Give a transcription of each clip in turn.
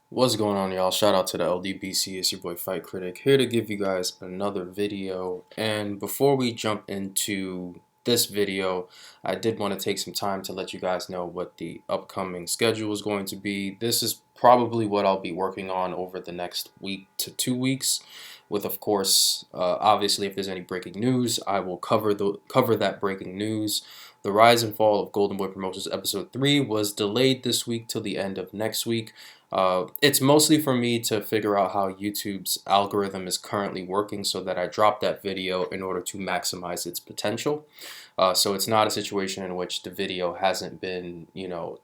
What's going on, y'all? Shout out to the LDBC. It's your boy Fight Critic here to give you guys another video. And before we jump into this video, I did want to take some time to let you guys know what the upcoming schedule is going to be. This is probably what I'll be working on over the next week to 2 weeks. With, of course, obviously, if there's any breaking news, I will cover that breaking news. The Rise and Fall of Golden Boy Promotions Episode 3 was delayed this week till the end of next week. It's mostly for me to figure out how YouTube's algorithm is currently working so that I drop that video in order to maximize its potential. So it's not a situation in which the video hasn't been,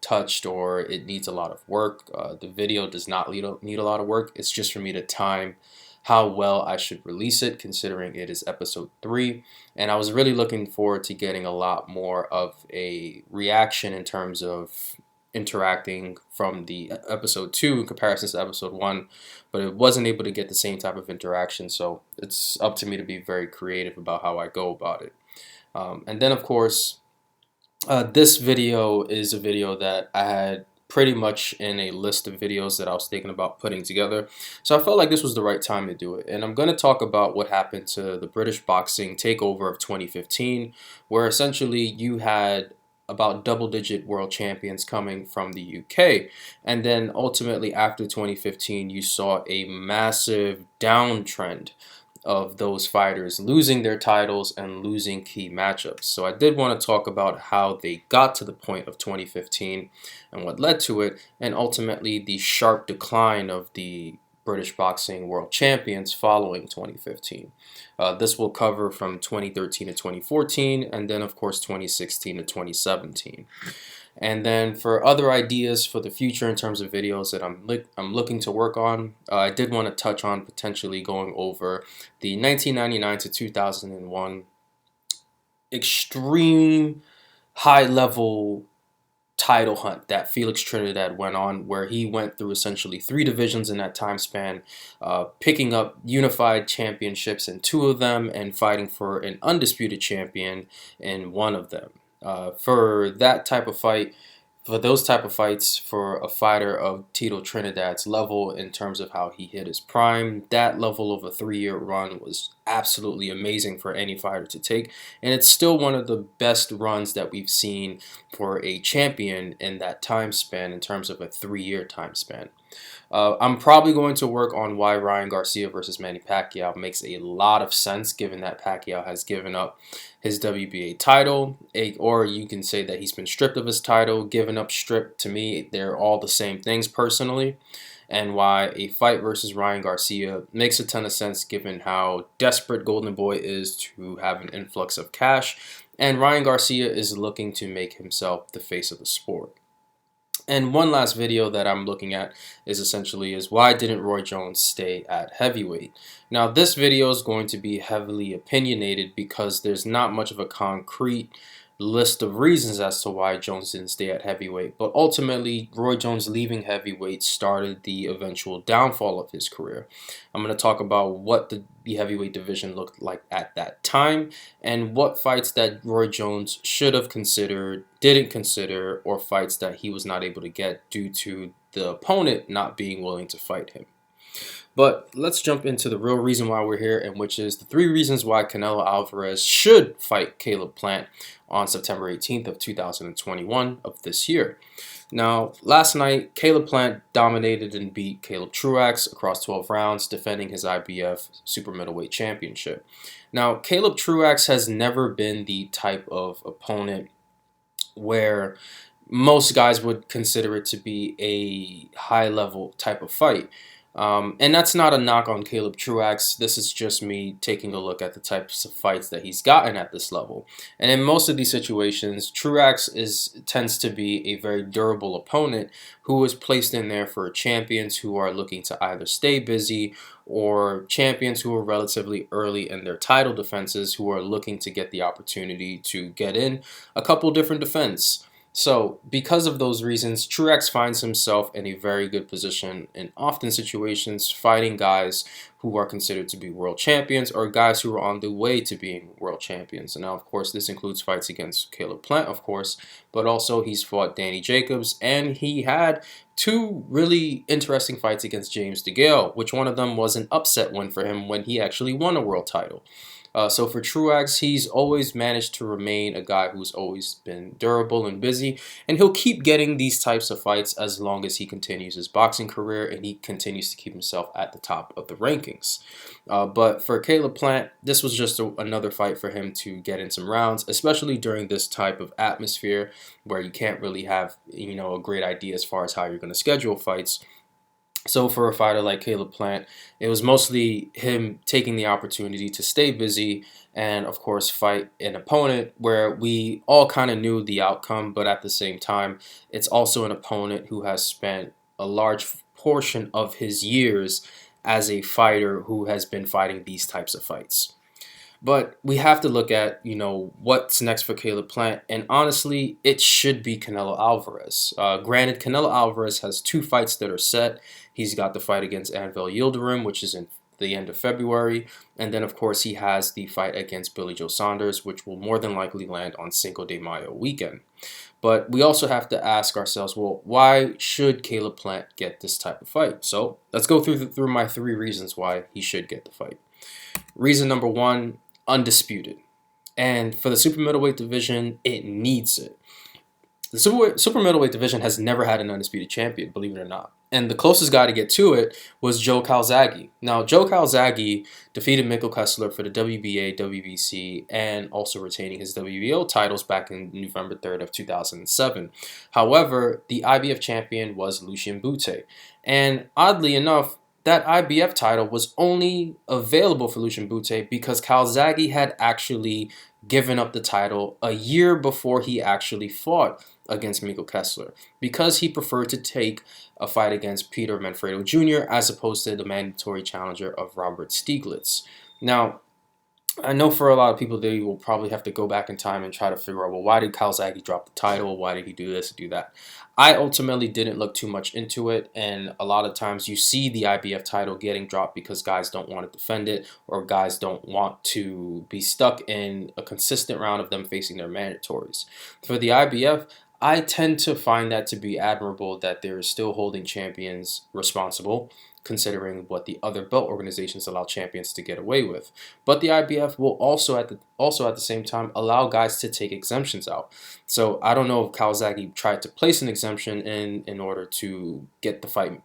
touched or it needs a lot of work. The video does not need a lot of work. It's just for me to time how well I should release it, considering it is episode 3. And I was really looking forward to getting a lot more of a reaction in terms of interacting from the episode 2 in comparison to episode 1, but it wasn't able to get the same type of interaction, so it's up to me to be very creative about how I go about it. And then, of course, this video is a video that I had pretty much in a list of videos that I was thinking about putting together. So I felt like this was the right time to do it. And I'm going to talk about what happened to the British boxing takeover of 2015, where essentially you had about double-digit world champions coming from the UK. And then ultimately after 2015, you saw a massive downtrend of those fighters losing their titles and losing key matchups. So I did want to talk about how they got to the point of 2015 and what led to it, and ultimately the sharp decline of the British boxing world champions following 2015. This will cover from 2013 to 2014, and then of course 2016 to 2017. And then for other ideas for the future in terms of videos that I'm looking to work on, I did want to touch on potentially going over the 1999 to 2001 extreme high-level title hunt that Felix Trinidad went on, where he went through essentially 3 divisions in that time span, picking up unified championships in 2 of them and fighting for an undisputed champion in 1 of them. For that type of fight, for those type of fights, for a fighter of Tito Trinidad's level in terms of how he hit his prime, that level of a 3-year run was absolutely amazing for any fighter to take, and it's still one of the best runs that we've seen for a champion in that time span in terms of a 3-year time span. I'm probably going to work on why Ryan Garcia versus Manny Pacquiao makes a lot of sense, given that Pacquiao has given up his WBA title, or you can say that he's been stripped of his title, given up, stripped. To me, they're all the same things personally, and why a fight versus Ryan Garcia makes a ton of sense given how desperate Golden Boy is to have an influx of cash, and Ryan Garcia is looking to make himself the face of the sport. And one last video that I'm looking at is why didn't Roy Jones stay at heavyweight? Now this video is going to be heavily opinionated because there's not much of a concrete list of reasons as to why Jones didn't stay at heavyweight, but ultimately Roy Jones leaving heavyweight started the eventual downfall of his career. I'm going to talk about what the heavyweight division looked like at that time and what fights that Roy Jones should have considered, didn't consider, or fights that he was not able to get due to the opponent not being willing to fight him. But let's jump into the real reason why we're here, and which is the 3 reasons why Canelo Alvarez should fight Caleb Plant on September 18th of 2021 of this year. Now, last night, Caleb Plant dominated and beat Caleb Truax across 12 rounds, defending his IBF Super Middleweight Championship. Now, Caleb Truax has never been the type of opponent where most guys would consider it to be a high-level type of fight. And that's not a knock on Caleb Truax. This is just me taking a look at the types of fights that he's gotten at this level. And in most of these situations, Truax tends to be a very durable opponent who is placed in there for champions who are looking to either stay busy or champions who are relatively early in their title defenses who are looking to get the opportunity to get in a couple different defenses. So, because of those reasons, Truax finds himself in a very good position in often situations fighting guys who are considered to be world champions or guys who are on the way to being world champions. And now, of course, this includes fights against Caleb Plant, of course, but also he's fought Danny Jacobs, and he had two really interesting fights against James DeGale, which one of them was an upset win for him when he actually won a world title. So for Truax, he's always managed to remain a guy who's always been durable and busy, and he'll keep getting these types of fights as long as he continues his boxing career and he continues to keep himself at the top of the rankings. But for Caleb Plant, this was just another fight for him to get in some rounds, especially during this type of atmosphere where you can't really have a great idea as far as how you're going to schedule fights. So for a fighter like Caleb Plant, it was mostly him taking the opportunity to stay busy and, of course, fight an opponent where we all kind of knew the outcome, but at the same time, it's also an opponent who has spent a large portion of his years as a fighter who has been fighting these types of fights. But we have to look at, what's next for Caleb Plant. And honestly, it should be Canelo Alvarez. Granted, Canelo Alvarez has two fights that are set. He's got the fight against Anvil Yildirim, which is in the end of February. And then, of course, he has the fight against Billy Joe Saunders, which will more than likely land on Cinco de Mayo weekend. But we also have to ask ourselves, well, why should Caleb Plant get this type of fight? So let's go through my three reasons why he should get the fight. Reason number one, undisputed. And for the super middleweight division, it needs it. The super middleweight division has never had an undisputed champion, believe it or not. And the closest guy to get to it was Joe Calzaghe. Now, Joe Calzaghe defeated Mikkel Kessler for the WBA, WBC, and also retaining his WBO titles back in November 3rd of 2007. However, the IBF champion was Lucien Bute. And oddly enough, that IBF title was only available for Lucien Bute because Calzaghe had actually given up the title a year before he actually fought against Mikkel Kessler because he preferred to take a fight against Peter Manfredo Jr. as opposed to the mandatory challenger of Robert Stieglitz. Now, I know for a lot of people, they will probably have to go back in time and try to figure out, well, why did Calzaghe drop the title? Why did he do this, do that? I ultimately didn't look too much into it, and a lot of times you see the IBF title getting dropped because guys don't want to defend it or guys don't want to be stuck in a consistent round of them facing their mandatories. For the IBF, I tend to find that to be admirable that they're still holding champions responsible, considering what the other belt organizations allow champions to get away with. But the IBF will also at the same time allow guys to take exemptions out. So I don't know if Calzaghe tried to place an exemption in order to get the fight,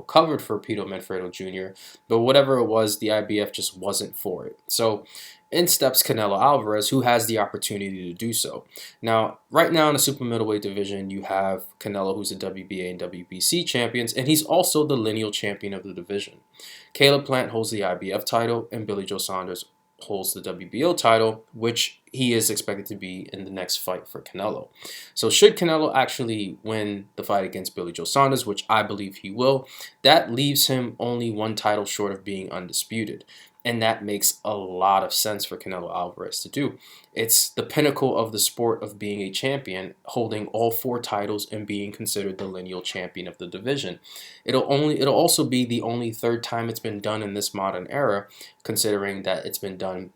covered for Peter Manfredo Jr., but whatever it was, the IBF just wasn't for it. So in steps Canelo Alvarez, who has the opportunity to do so. Now, right now in the super middleweight division, you have Canelo, who's the WBA and WBC champions, and he's also the lineal champion of the division. Caleb Plant holds the IBF title, and Billy Joe Saunders holds the WBO title, which he is expected to be in the next fight for Canelo. So should Canelo actually win the fight against Billy Joe Saunders, which I believe he will, that leaves him only one title short of being undisputed. And that makes a lot of sense for Canelo Alvarez to do. It's the pinnacle of the sport of being a champion, holding all four titles and being considered the lineal champion of the division. It'll also be the only third time it's been done in this modern era, considering that it's been done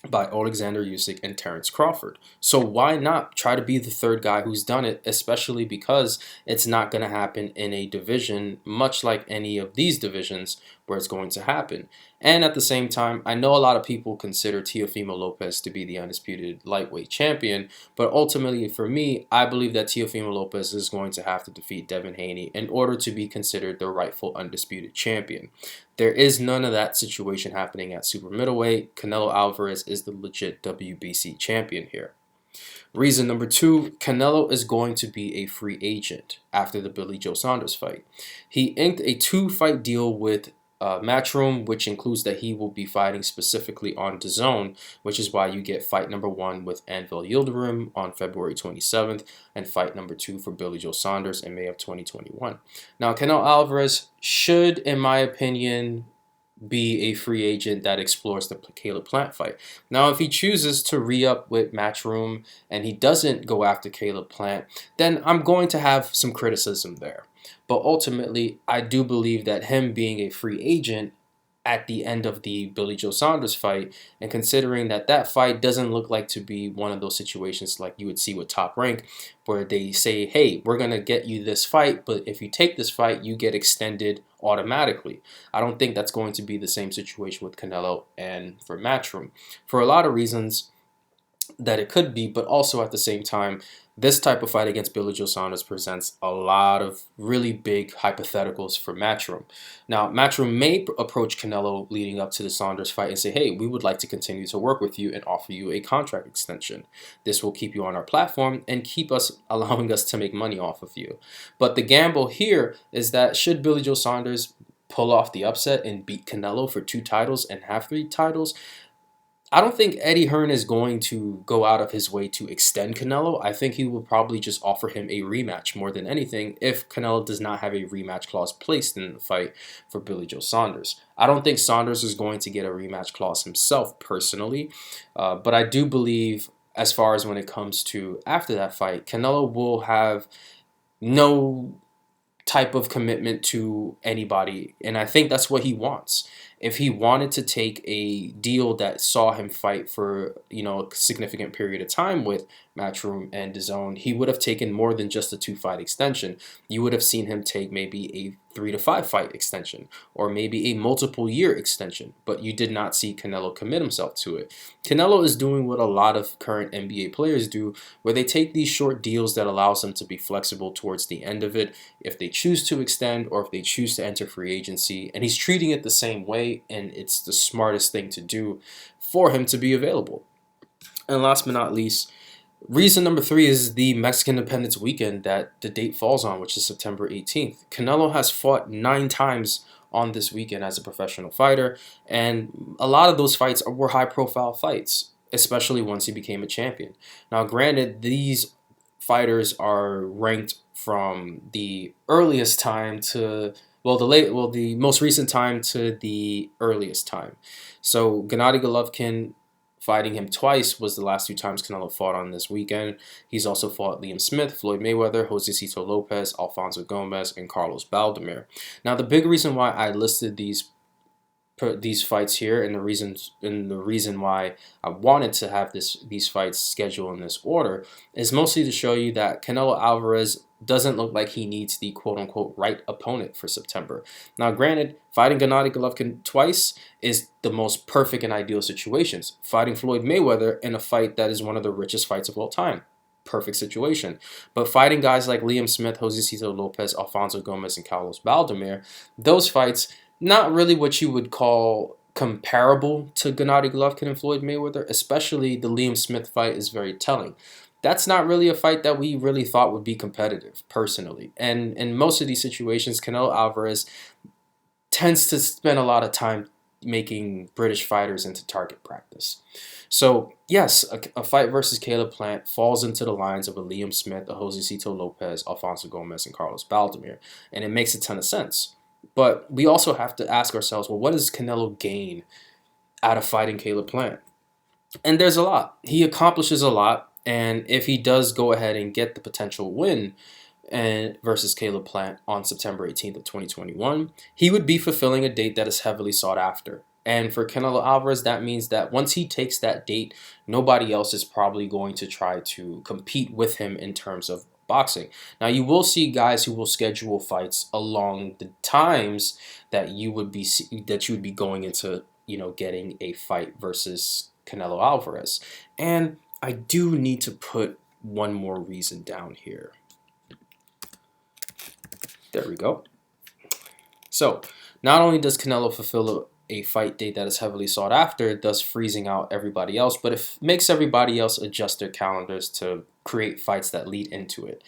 by Alexander Usyk and Terence Crawford. So why not try to be the third guy who's done it, especially because it's not going to happen in a division much like any of these divisions where it's going to happen. And at the same time, I know a lot of people consider Teofimo Lopez to be the undisputed lightweight champion, but ultimately for me, I believe that Teofimo Lopez is going to have to defeat Devin Haney in order to be considered the rightful undisputed champion. There is none of that situation happening at super middleweight. Canelo Alvarez is the legit WBC champion here. Reason number two, Canelo is going to be a free agent after the Billy Joe Saunders fight. He inked a 2-fight deal with Matchroom, which includes that he will be fighting specifically on DAZN, which is why you get fight number 1 with Anvil Yildirim on February 27th and fight number 2 for Billy Joe Saunders in May of 2021. Now, Canelo Alvarez should, in my opinion, be a free agent that explores the Caleb Plant fight. Now, if he chooses to re-up with Matchroom and he doesn't go after Caleb Plant, then I'm going to have some criticism there. But ultimately, I do believe that him being a free agent at the end of the Billy Joe Saunders fight, and considering that that fight doesn't look like to be one of those situations like you would see with Top Rank, where they say, hey, we're going to get you this fight, but if you take this fight, you get extended automatically. I don't think that's going to be the same situation with Canelo and for Matchroom, for a lot of reasons that it could be, but also at the same time, this type of fight against Billy Joe Saunders presents a lot of really big hypotheticals for Matchroom. Now, Matchroom may approach Canelo leading up to the Saunders fight and say, hey, we would like to continue to work with you and offer you a contract extension. This will keep you on our platform and keep us allowing us to make money off of you. But the gamble here is that should Billy Joe Saunders pull off the upset and beat Canelo for 2 titles and have 3 titles, I don't think Eddie Hearn is going to go out of his way to extend Canelo. I think he will probably just offer him a rematch more than anything if Canelo does not have a rematch clause placed in the fight for Billy Joe Saunders. I don't think Saunders is going to get a rematch clause himself personally, but I do believe as far as when it comes to after that fight, Canelo will have no type of commitment to anybody, and I think that's what he wants. If he wanted to take a deal that saw him fight for a significant period of time with Matchroom and DAZN, he would have taken more than just a 2-fight extension. You would have seen him take maybe a 3 to 5 fight extension or maybe a multiple year extension, but you did not see Canelo commit himself to it. Canelo is doing what a lot of current NBA players do, where they take these short deals that allows them to be flexible towards the end of it if they choose to extend or if they choose to enter free agency, and he's treating it the same way, and it's the smartest thing to do for him to be available. And last but not least, reason number 3 is the Mexican Independence weekend that the date falls on, which is September 18th. Canelo has fought 9 times on this weekend as a professional fighter, and a lot of those fights were high-profile fights, especially once he became a champion. Now, granted, these fighters are ranked from the earliest time to the most recent time to the earliest time. So Gennady Golovkin fighting him twice was the last 2 times Canelo fought on this weekend. He's also fought Liam Smith, Floyd Mayweather, Josesito Lopez, Alfonso Gomez, and Carlos Baldomir. Now, the big reason why I listed these fights here, and the reason why I wanted to have these fights scheduled in this order, is mostly to show you that Canelo Alvarez doesn't look like he needs the quote-unquote right opponent for September. Now, granted, fighting Gennady Golovkin twice is the most perfect and ideal situations. Fighting Floyd Mayweather in a fight that is one of the richest fights of all time, perfect situation. But fighting guys like Liam Smith, Josesito Lopez, Alfonso Gomez, and Carlos Baldomir, those fights, not really what you would call comparable to Gennady Golovkin and Floyd Mayweather, especially the Liam Smith fight is very telling. That's not really a fight that we really thought would be competitive, personally. And in most of these situations, Canelo Alvarez tends to spend a lot of time making British fighters into target practice. So, yes, a fight versus Caleb Plant falls into the lines of a Liam Smith, a Josesito Lopez, Alfonso Gomez, and Carlos Baldomir, and it makes a ton of sense. But we also have to ask ourselves, well, what does Canelo gain out of fighting Caleb Plant? And there's a lot. He accomplishes a lot. And if he does go ahead and get the potential win versus Caleb Plant on September 18th of 2021, he would be fulfilling a date that is heavily sought after. And for Canelo Alvarez, that means that once he takes that date, nobody else is probably going to try to compete with him in terms of boxing. Now, you will see guys who will schedule fights along the times that you would be going into, getting a fight versus Canelo Alvarez. And I do need to put one more reason down here. There we go. So, not only does Canelo fulfill a fight date that is heavily sought after, thus freezing out everybody else, but it makes everybody else adjust their calendars to create fights that lead into it.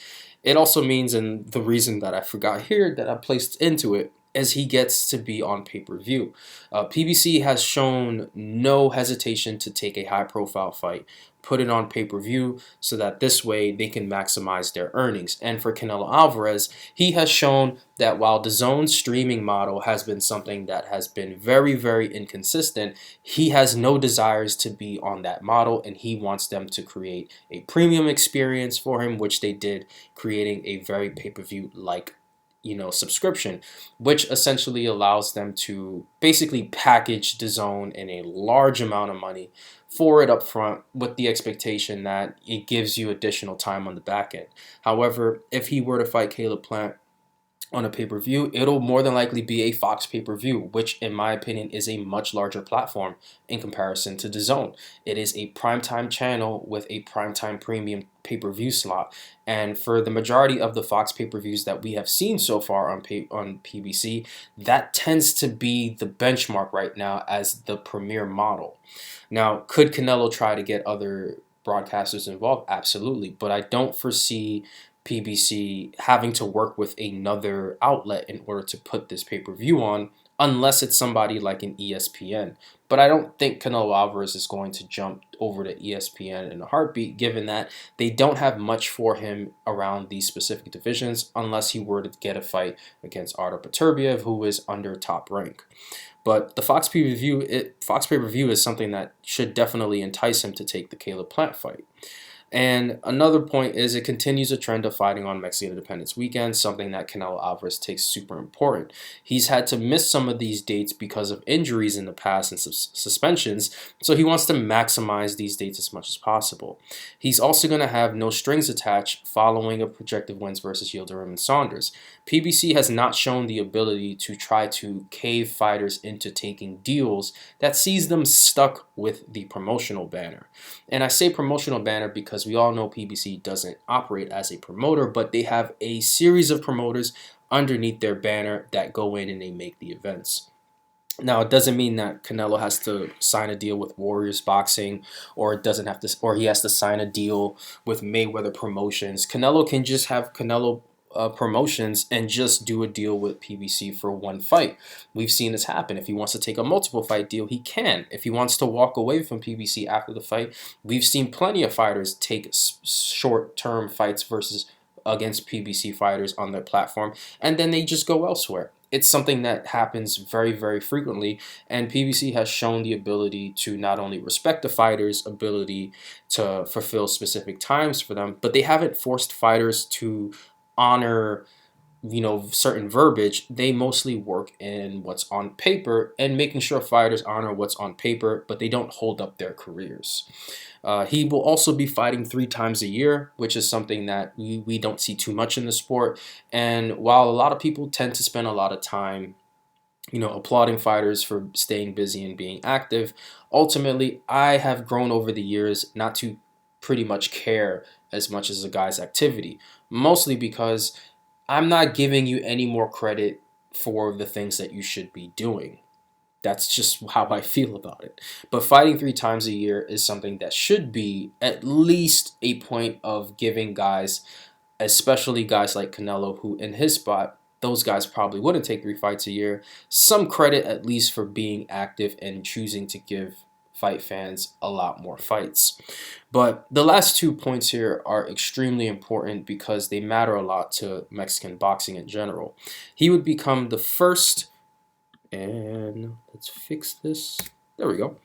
It also means, and the reason that I forgot here that I placed into it, as he gets to be on pay-per-view. PBC has shown no hesitation to take a high-profile fight, put it on pay-per-view, so that this way they can maximize their earnings. And for Canelo Alvarez, he has shown that while the zone streaming model has been something that has been very, very inconsistent, he has no desires to be on that model, and he wants them to create a premium experience for him, which they did, creating a very pay-per-view like subscription, which essentially allows them to basically package the zone in a large amount of money for it up front, with the expectation that it gives you additional time on the back end. However, if he were to fight Caleb Plant on a pay-per-view, it'll more than likely be a Fox pay-per-view, which in my opinion is a much larger platform in comparison to DAZN. It is a primetime channel with a primetime premium pay-per-view slot, and for the majority of the Fox pay-per-views that we have seen so far on PBC, that tends to be the benchmark right now as the premier model. Now, could Canelo try to get other broadcasters involved? Absolutely, but I don't foresee PBC having to work with another outlet in order to put this pay-per-view on, unless it's somebody like an ESPN. But I don't think Canelo Alvarez is going to jump over to ESPN in a heartbeat, given that they don't have much for him around these specific divisions, unless he were to get a fight against Artur Beterbiev, who is under Top Rank. But the Fox pay-per-view is something that should definitely entice him to take the Caleb Plant fight. And another point is, it continues a trend of fighting on Mexican Independence Weekend, something that Canelo Alvarez takes super important. He's had to miss some of these dates because of injuries in the past and suspensions, so he wants to maximize these dates as much as possible. He's also going to have no strings attached following a projected wins versus Yildirim and Saunders. PBC has not shown the ability to try to cave fighters into taking deals that sees them stuck with the promotional banner. And I say promotional banner because we all know PBC doesn't operate as a promoter, but they have a series of promoters underneath their banner that go in and they make the events. Now, it doesn't mean that Canelo has to sign a deal with Warriors Boxing, or it doesn't have to, or he has to sign a deal with Mayweather Promotions. Canelo can just have Canelo Promotions and just do a deal with PBC for one fight. We've seen this happen. If he wants to take a multiple fight deal, he can. If he wants to walk away from PBC after the fight, we've seen plenty of fighters take short-term fights against PBC fighters on their platform, and then they just go elsewhere. It's something that happens very, very frequently, and PBC has shown the ability to not only respect the fighter's ability to fulfill specific times for them, but they haven't forced fighters to honor certain verbiage. They mostly work in what's on paper and making sure fighters honor what's on paper, but they don't hold up their careers. He will also be fighting 3 times a year, which is something that we don't see too much in the sport. And while a lot of people tend to spend a lot of time applauding fighters for staying busy and being active, ultimately I have grown over the years not to pretty much care as much as a guy's activity, mostly because I'm not giving you any more credit for the things that you should be doing. That's just how I feel about it. But fighting 3 times a year is something that should be at least a point of giving guys, especially guys like Canelo, who in his spot, those guys probably wouldn't take 3 fights a year, some credit at least for being active and choosing to give fight fans a lot more fights. But the last 2 points here are extremely important because they matter a lot to Mexican boxing in general. He would become the first, and let's fix this. There we go.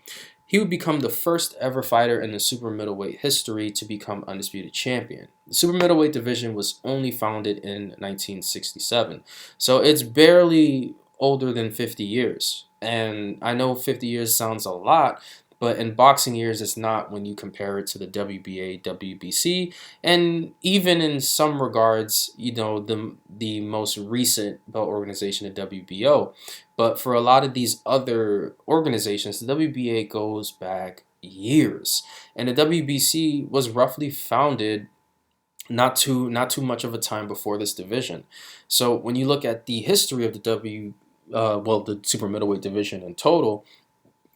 He would become the first ever fighter in the super middleweight history to become undisputed champion. The super middleweight division was only founded in 1967, so it's barely older than 50 years. And I know 50 years sounds a lot, but in boxing years, it's not when you compare it to the WBA, WBC, and even in some regards, the most recent belt organization, the WBO. But for a lot of these other organizations, the WBA goes back years, and the WBC was roughly founded not too much of a time before this division. So when you look at the history of the the super middleweight division in total,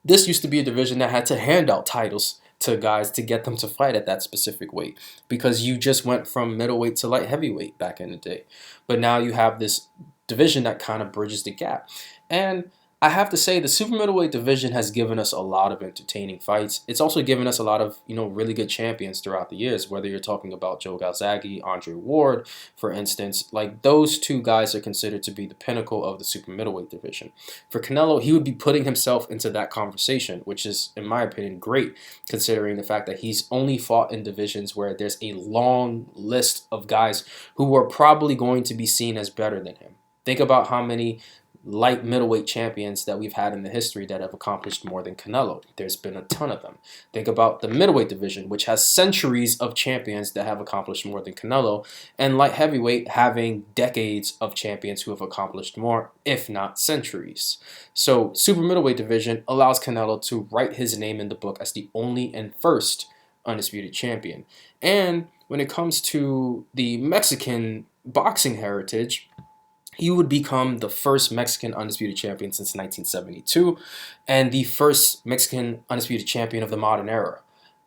this used to be a division that had to hand out titles to guys to get them to fight at that specific weight, because you just went from middleweight to light heavyweight back in the day. But now you have this division that kind of bridges the gap. And I have to say, the super middleweight division has given us a lot of entertaining fights. It's also given us a lot of, really good champions throughout the years, whether you're talking about Joe Galzaghi, Andre Ward, for instance. Like, those two guys are considered to be the pinnacle of the super middleweight division. For Canelo, he would be putting himself into that conversation, which is, in my opinion, great, considering the fact that he's only fought in divisions where there's a long list of guys who are probably going to be seen as better than him. Think about how many light middleweight champions that we've had in the history that have accomplished more than Canelo. There's been a ton of them. Think about the middleweight division, which has centuries of champions that have accomplished more than Canelo, and light heavyweight having decades of champions who have accomplished more, if not centuries. So super middleweight division allows Canelo to write his name in the book as the only and first undisputed champion. And when it comes to the Mexican boxing heritage, he would become the first Mexican undisputed champion since 1972 and the first Mexican undisputed champion of the modern era.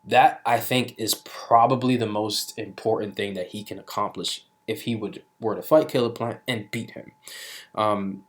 That, I think, is probably the most important thing that he can accomplish if he were to fight Caleb Plant and beat him.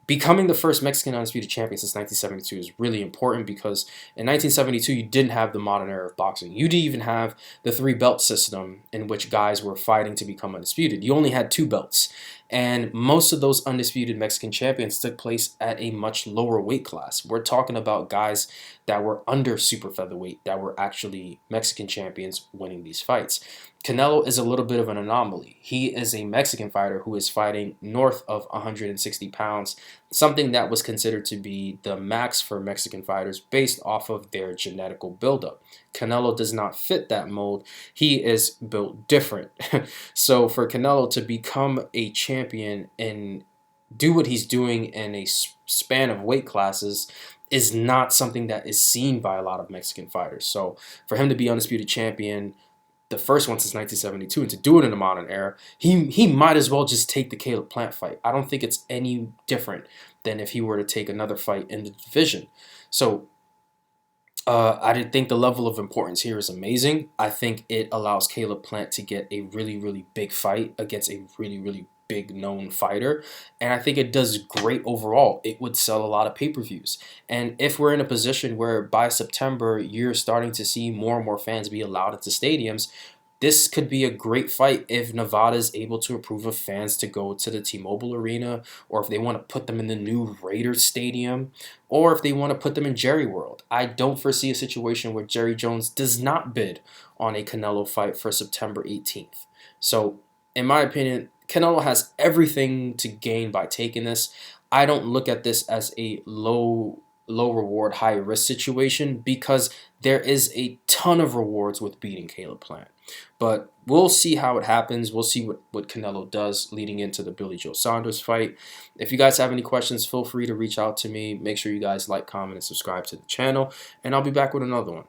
Becoming the first Mexican undisputed champion since 1972 is really important because in 1972 you didn't have the modern era of boxing. You didn't even have the 3-belt system in which guys were fighting to become undisputed. You only had 2 belts. And most of those undisputed Mexican champions took place at a much lower weight class. We're talking about guys that were under super featherweight that were actually Mexican champions winning these fights. Canelo is a little bit of an anomaly. He is a Mexican fighter who is fighting north of 160 pounds, something that was considered to be the max for Mexican fighters based off of their genetical buildup. Canelo does not fit that mold. He is built different. So for Canelo to become a champion and do what he's doing in a span of weight classes is not something that is seen by a lot of Mexican fighters. So for him to be undisputed champion, the first one since 1972, and to do it in the modern era, he might as well just take the Caleb Plant fight. I don't think it's any different than if he were to take another fight in the division. So I did think the level of importance here is amazing. I think it allows Caleb Plant to get a really, really big fight against a really, really big known fighter, and I think it does great overall. It would sell a lot of pay-per-views, and if we're in a position where by September you're starting to see more and more fans be allowed into stadiums, this could be a great fight if Nevada is able to approve of fans to go to the T-Mobile Arena, or if they want to put them in the new Raiders Stadium, or if they want to put them in Jerry World. I don't foresee a situation where Jerry Jones does not bid on a Canelo fight for September 18th. So, in my opinion, Canelo has everything to gain by taking this. I don't look at this as a low reward, high risk situation because there is a ton of rewards with beating Caleb Plant. But we'll see how it happens. We'll see what Canelo does leading into the Billy Joe Saunders fight. If you guys have any questions, feel free to reach out to me. Make sure you guys like, comment, and subscribe to the channel. And I'll be back with another one.